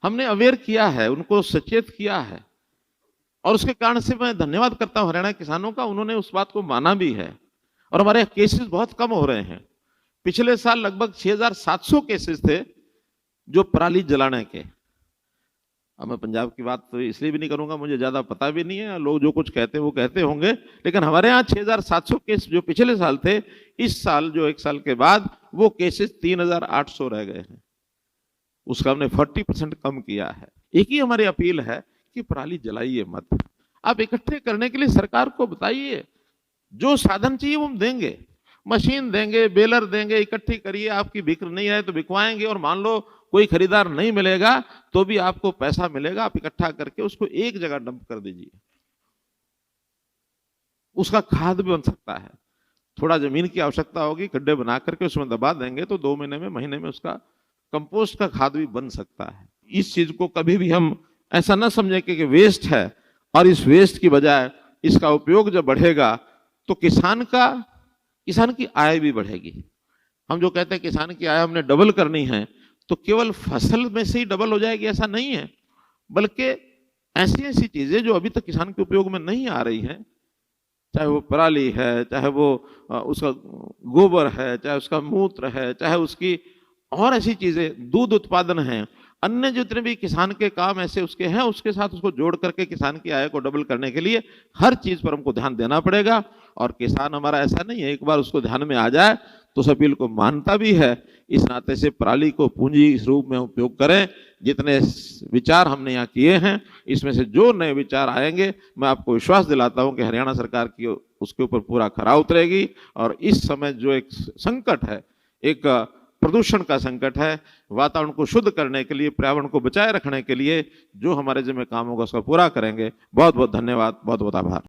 हमने अवेयर किया है, उनको सचेत किया है, और उसके कारण से मैं धन्यवाद करता हूं हरियाणा किसानों का, उन्होंने उस बात को माना भी है और हमारे केसेस बहुत कम हो रहे हैं। पिछले साल लगभग 6,700 केसेस थे जो पराली जलाने के। अब मैं पंजाब की बात तो इसलिए भी नहीं करूंगा, मुझे ज्यादा पता भी नहीं है, लोग जो कुछ कहते हैं वो कहते होंगे, लेकिन हमारे यहाँ 6,700 केस जो पिछले साल थे, इस साल जो 1 साल के बाद वो केसेस 3,800 रह गए हैं। उसका हमने 40% कम किया है। एक ही हमारी अपील है कि पराली जलाइए मत। आप इकट्ठे करने के लिए सरकार को बताइए, जो साधन चाहिए वो हम देंगे, मशीन देंगे, बेलर देंगे, इकट्ठी करिए। आपकी बिक नहीं है तो बिकवाएंगे, और मान लो कोई खरीदार नहीं मिलेगा तो भी आपको पैसा मिलेगा। आप इकट्ठा करके उसको एक जगह डंप कर दीजिए, उसका खाद भी बन सकता है। थोड़ा जमीन की आवश्यकता होगी, गड्ढे बना करके उसमें दबा देंगे तो 2 महीने में, महीने में उसका कंपोस्ट का खाद भी बन सकता है। इस चीज को कभी भी हम ऐसा ना समझें कि वेस्ट है, और इस वेस्ट की बजाय इसका उपयोग जब बढ़ेगा तो किसान की आय भी बढ़ेगी। हम जो कहते हैं किसान की आय हमने डबल करनी है, तो केवल फसल में से ही डबल हो जाएगी ऐसा नहीं है, बल्कि ऐसी ऐसी चीजें जो अभी तक किसान के उपयोग में नहीं आ रही हैं, चाहे वो पराली है, चाहे वो उसका गोबर है, चाहे उसका मूत्र है, चाहे उसकी और ऐसी चीजें, दूध उत्पादन है, अन्य जितने भी किसान के काम ऐसे उसके हैं, उसके साथ उसको जोड़ करके किसान की आय को डबल करने के लिए हर चीज पर हमको ध्यान देना पड़ेगा। और किसान हमारा ऐसा नहीं है, एक बार उसको ध्यान में आ जाए तो उस अपील को मानता भी है। इस नाते से पराली को पूंजी इस रूप में उपयोग करें। जितने विचार हमने यहाँ किए हैं, इसमें से जो नए विचार आएंगे, मैं आपको विश्वास दिलाता हूं कि हरियाणा सरकार की उसके ऊपर पूरा खरा उतरेगी। और इस समय जो एक संकट है, एक प्रदूषण का संकट है, वातावरण को शुद्ध करने के लिए, पर्यावरण को बचाए रखने के लिए जो हमारे जिम्मे काम होगा उसका पूरा करेंगे। बहुत बहुत धन्यवाद, बहुत बहुत आभार।